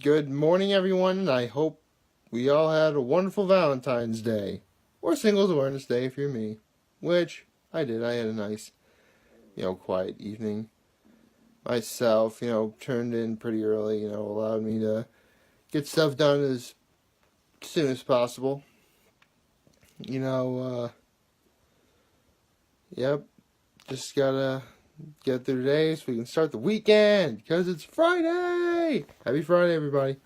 Good morning, everyone, and I hope we all had a wonderful Valentine's Day. Or Singles Awareness Day if you're me. Which, I did. I had a nice, quiet evening. Myself, turned in pretty early, allowed me to get stuff done as soon as possible. Yep, just gotta get through the day so we can start the weekend, because it's Friday! Happy Friday, everybody.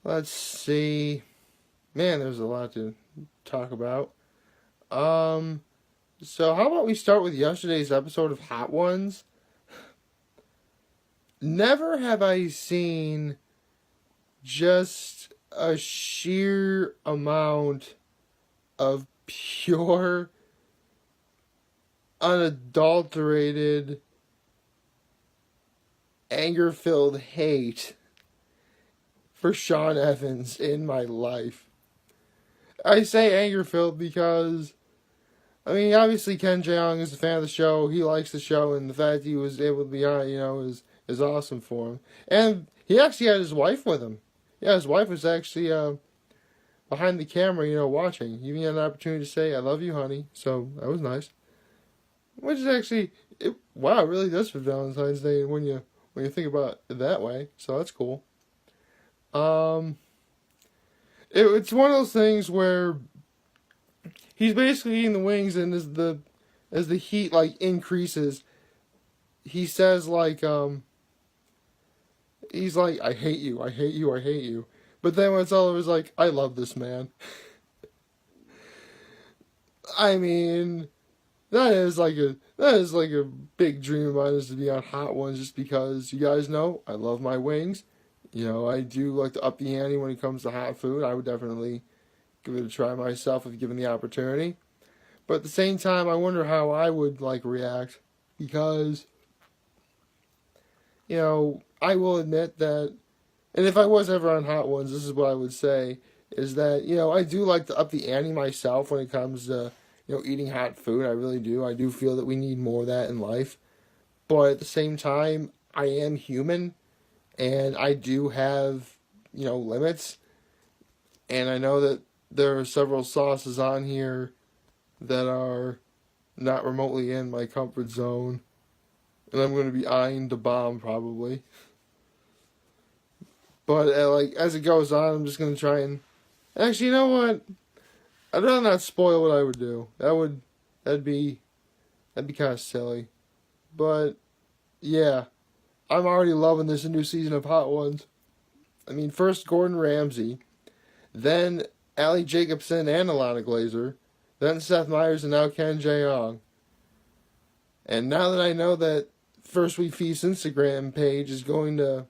Let's see. Man, there's a lot to talk about. So how about we start with yesterday's episode of Hot Ones? Never have I seen just a sheer amount of pure, unadulterated, anger-filled hate for Sean Evans in my life. I say anger-filled because, obviously Ken Jeong is a fan of the show. He likes the show, and the fact he was able to be on, is awesome for him. And he actually had his wife with him. Yeah, his wife was actually behind the camera, watching. He even had an opportunity to say, "I love you, honey." So that was nice. Which is actually, it really does for Valentine's Day when you think about it that way. So that's cool. It's one of those things where he's basically eating the wings, and as the heat increases, he says he's like, "I hate you, I hate you, I hate you." But then when it's all over, he's like, "I love this man." That is like a big dream of mine, is to be on Hot Ones, just because you guys know I love my wings. I do like to up the ante when it comes to hot food. I would definitely give it a try myself if given the opportunity. But at the same time, I wonder how I would react, because I will admit that, and if I was ever on Hot Ones, this is what I would say, is that, I do like to up the ante myself when it comes to, eating hot food. I really do. I do feel that we need more of that in life. But at the same time, I am human, and I do have, limits. And I know that there are several sauces on here that are not remotely in my comfort zone. And I'm going to be eyeing the bomb, probably. But, as it goes on, I'm just going to try and... Actually, you know what? I'd rather not spoil what I would do. That'd be kind of silly. But, yeah. I'm already loving this new season of Hot Ones. First Gordon Ramsay, then Allie Jacobson and Alana Glazer, then Seth Meyers, and now Ken Jeong. And now that I know that First We Feast Instagram page is going to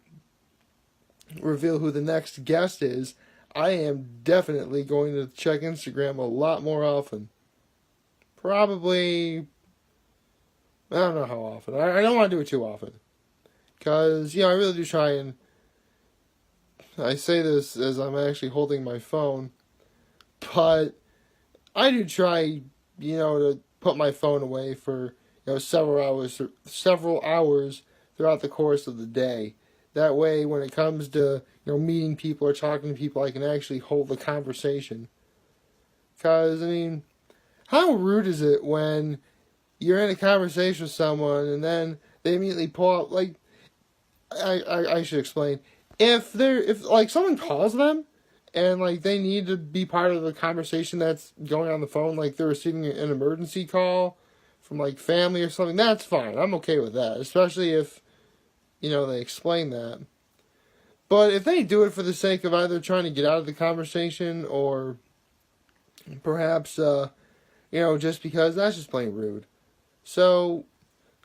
reveal who the next guest is, I am definitely going to check Instagram a lot more often. Probably, I don't know how often. I don't want to do it too often. Because, I really do try and... I say this as I'm actually holding my phone. But I do try, to put my phone away for, several hours throughout the course of the day. That way, when it comes to, meeting people or talking to people, I can actually hold the conversation. Because, how rude is it when you're in a conversation with someone and then they immediately pull out, I should explain. If someone calls them and they need to be part of the conversation that's going on the phone, they're receiving an emergency call from family or something, that's fine. I'm okay with that, especially if they explain that. But if they do it for the sake of either trying to get out of the conversation or perhaps just because, that's just plain rude. So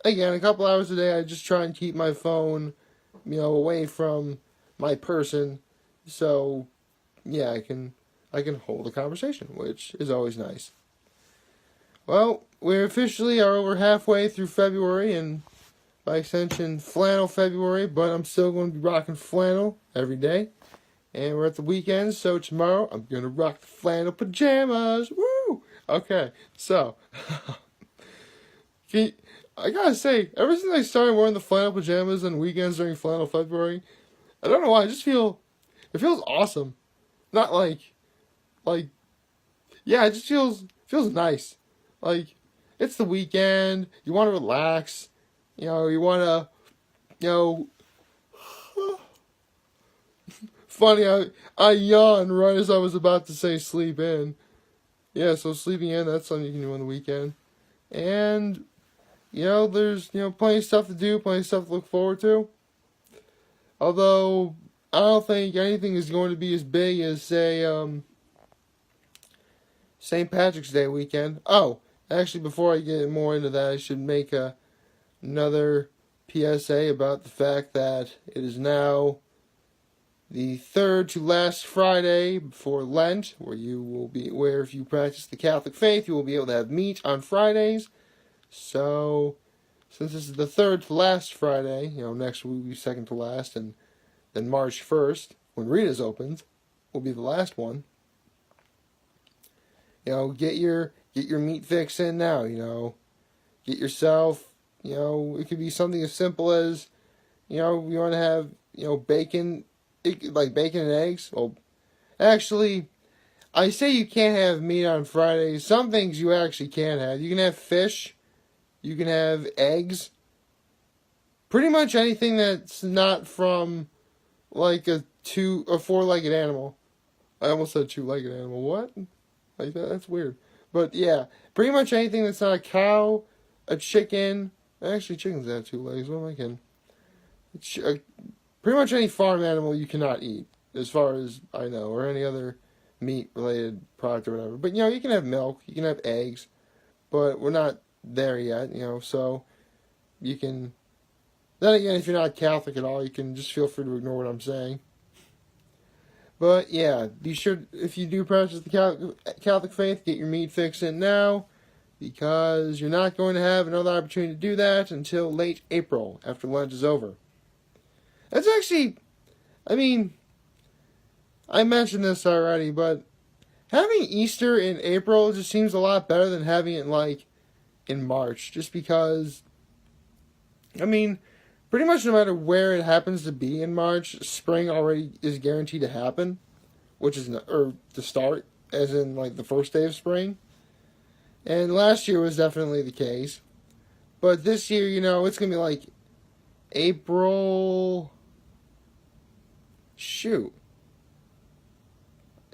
again, a couple hours a day, I just try and keep my phone away from my person, so yeah, I can hold a conversation, which is always nice. Well, we officially are over halfway through February, and by extension, flannel February, but I'm still going to be rocking flannel every day. And we're at the weekend, so tomorrow I'm going to rock the flannel pajamas. Woo! Okay, so I gotta say, ever since I started wearing the flannel pajamas on weekends during flannel February, I don't know why, it feels awesome. Not like, yeah, it just feels nice. Like, it's the weekend, you want to relax, you want to, you know, funny, I yawned right as I was about to say sleep in. Yeah, so sleeping in, that's something you can do on the weekend. And, there's, plenty of stuff to do, plenty of stuff to look forward to. Although, I don't think anything is going to be as big as, say, St. Patrick's Day weekend. Oh, actually, before I get more into that, I should make another PSA about the fact that it is now the third to last Friday before Lent, where if you practice the Catholic faith, you will be able to have meat on Fridays. So, since this is the third to last Friday, next week will be second to last, and then March 1st, when Rita's opens, will be the last one. Get your meat fix in now, Get yourself, it could be something as simple as, you want to have, bacon, like bacon and eggs. Well, actually, I say you can't have meat on Fridays. Some things you actually can have. You can have fish. You can have eggs. Pretty much anything that's not from, like, a four-legged animal. I almost said two-legged animal. What? Like that? That's weird. But yeah, pretty much anything that's not a cow, a chicken. Actually, chickens have 2 legs. What am I kidding? Pretty much any farm animal you cannot eat, as far as I know, or any other meat-related product or whatever. But, you can have milk, you can have eggs, but we're not there yet, so you can... Then again, if you're not Catholic at all, you can just feel free to ignore what I'm saying. But, yeah, be sure, if you do practice the Catholic faith, get your meat fix in now, because you're not going to have another opportunity to do that until late April, after Lent is over. That's actually, I mentioned this already, but having Easter in April just seems a lot better than having it, in March, just because, pretty much no matter where it happens to be in March, spring already is guaranteed to happen, or to start, as in, the first day of spring. And last year was definitely the case. But this year, it's going to be, April... Shoot.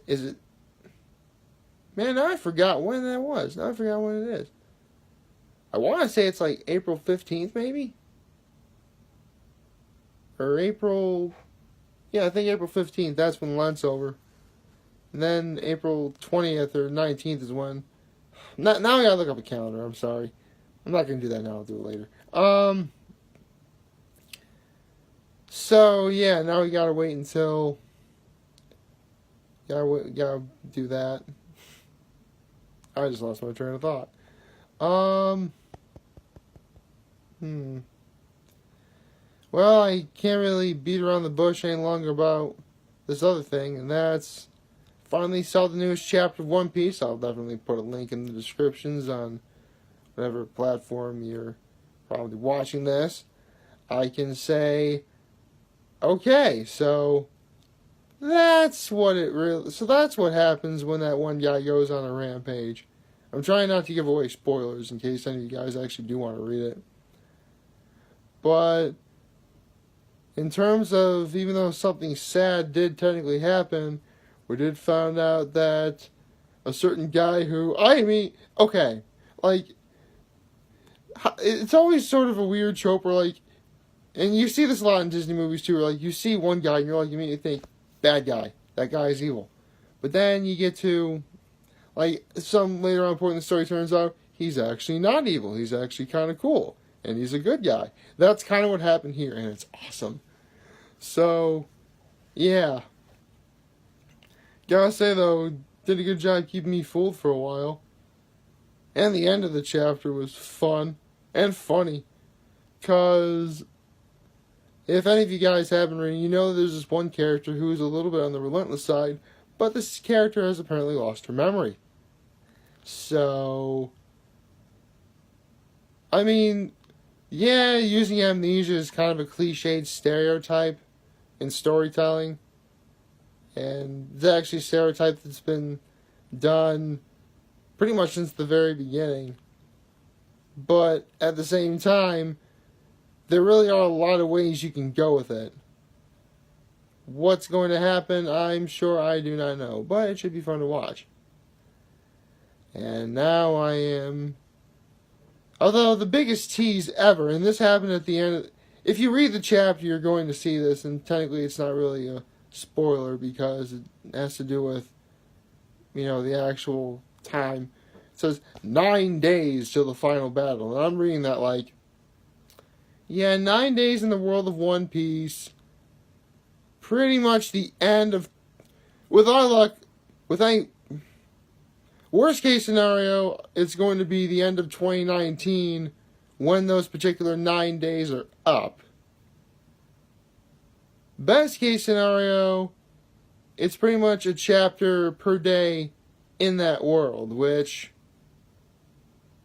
Is it... Man, now I forgot when that was. Now I forgot when it is. I want to say it's, April 15th, maybe? Or April... Yeah, I think April 15th. That's when Lent's over. And then April 20th or 19th is when... Now I gotta look up a calendar. I'm sorry. I'm not going to do that now. I'll do it later. So, yeah, now we gotta wait until... Gotta do that. I just lost my train of thought. Well, I can't really beat around the bush any longer about this other thing, and that's... Finally saw the newest chapter of One Piece. I'll definitely put a link in the descriptions on whatever platform you're probably watching this. I can say... Okay, so that's what happens when that one guy goes on a rampage. I'm trying not to give away spoilers in case any of you guys actually do want to read it. But in terms of, even though something sad did technically happen, we did find out that a certain guy who, okay, it's always sort of a weird trope where, and you see this a lot in Disney movies too, where you see one guy and you immediately think, bad guy, that guy is evil. But then you get to, some later on point in the story turns out, he's actually not evil, he's actually kind of cool, and he's a good guy. That's kind of what happened here, and it's awesome. So, yeah. Gotta say though, did a good job keeping me fooled for a while. And the end of the chapter was fun, and funny, because... If any of you guys haven't read, there's this one character who is a little bit on the relentless side, but this character has apparently lost her memory. So, yeah, using amnesia is kind of a cliched stereotype in storytelling. And it's actually a stereotype that's been done pretty much since the very beginning. But at the same time, there really are a lot of ways you can go with it. What's going to happen, I'm sure I do not know, but it should be fun to watch. And now I am. Although the biggest tease ever, and this happened at the end. If you read the chapter, you're going to see this, and technically it's not really a spoiler because it has to do with, the actual time. It says 9 days till the final battle, and I'm reading that like, yeah, 9 days in the world of One Piece. Pretty much the end of, with our luck, with any worst case scenario, it's going to be the end of 2019 when those particular 9 days are up. Best case scenario, it's pretty much a chapter per day in that world, which,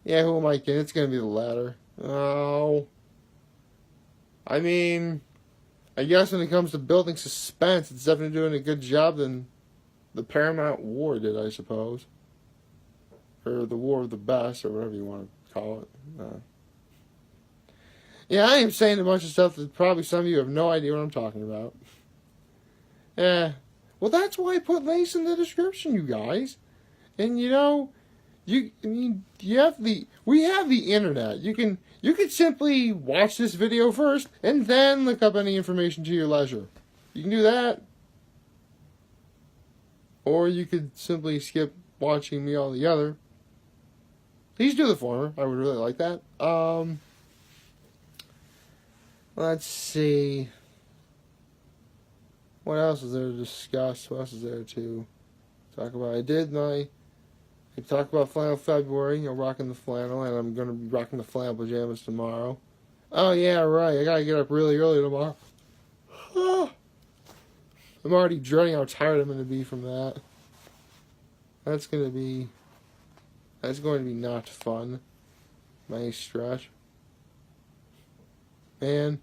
yeah, who am I kidding? It's going to be the latter. Oh. I mean, I guess when it comes to building suspense, it's definitely doing a good job than the Paramount War did, I suppose. Or the War of the Best, or whatever you want to call it. Yeah, I am saying a bunch of stuff that probably some of you have no idea what I'm talking about. Yeah. Well, that's why I put links in the description, you guys. And we have the internet. You can simply watch this video first and then look up any information to your leisure. You can do that. Or you could simply skip watching me altogether. Please do the former. I would really like that. Let's see. What else is there to discuss? What else is there to talk about? I talked about flannel February, rocking the flannel, and I'm going to be rocking the flannel pajamas tomorrow. Oh, yeah, right. I got to get up really early tomorrow. I'm already dreading how tired I'm going to be from that. That's going to be not fun. Nice stretch. Man,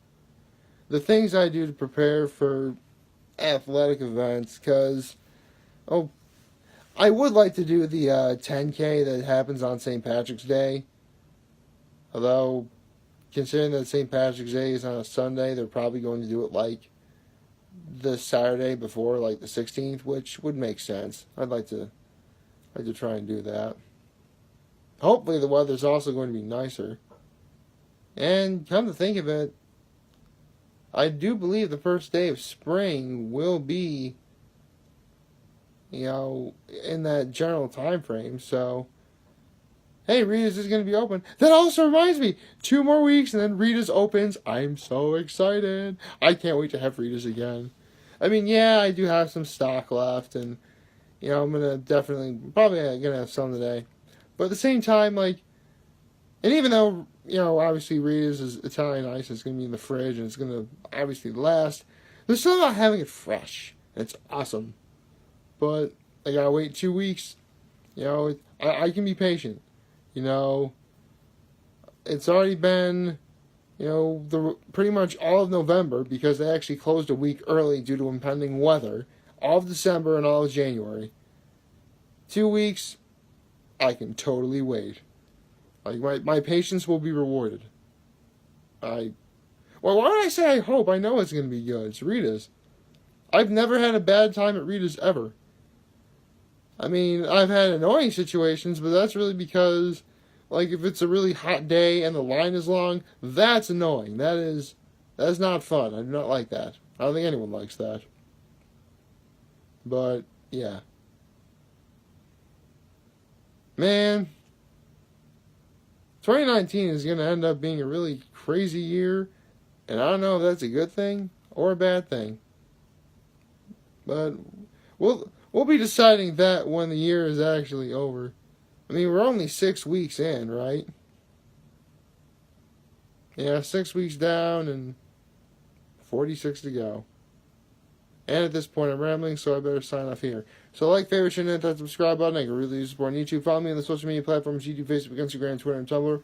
the things I do to prepare for athletic events, because, I would like to do the 10K that happens on St. Patrick's Day. Although, considering that St. Patrick's Day is on a Sunday, they're probably going to do it like the Saturday before, like the 16th, which would make sense. I'd like to try and do that. Hopefully the weather's also going to be nicer. And come to think of it, I do believe the first day of spring will be, in that general time frame. So, hey, Rita's is going to be open. That also reminds me, 2 more weeks and then Rita's opens. I'm so excited. I can't wait to have Rita's again. I mean, yeah, I do have some stock left, and, I'm going to probably going to have some today. But at the same time, and even though, obviously Rita's is Italian ice, it's going to be in the fridge, and it's going to obviously last, there's something about having it fresh. It's awesome. But I gotta wait 2 weeks. I can be patient. It's already been, pretty much all of November, because they actually closed a week early due to impending weather. All of December and all of January. 2 weeks, I can totally wait. My patience will be rewarded. Why did I say I hope? I know it's going to be good. It's Rita's. I've never had a bad time at Rita's ever. I mean, I've had annoying situations, but that's really because, if it's a really hot day and the line is long, that's annoying. That's not fun. I do not like that. I don't think anyone likes that. But, yeah. Man, 2019 is going to end up being a really crazy year, and I don't know if that's a good thing or a bad thing. But we'll be deciding that when the year is actually over. I mean, we're only 6 weeks in, right? Yeah, 6 weeks down and 46 to go. And at this point, I'm rambling, so I better sign off here. So favorite, share, and hit that subscribe button. I can really use support on YouTube. Follow me on the social media platforms, YouTube, Facebook, Instagram, Twitter, and Tumblr.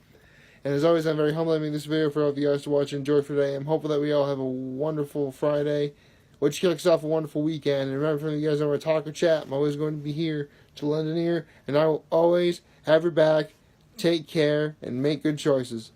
And as always, I'm very humble. I make this video for all of you guys to watch and enjoy for today. I'm hopeful that we all have a wonderful Friday, which kicks off a wonderful weekend. And remember, from you guys want to talk or chat, I'm always going to be here to lend an ear, and I will always have your back. Take care and make good choices.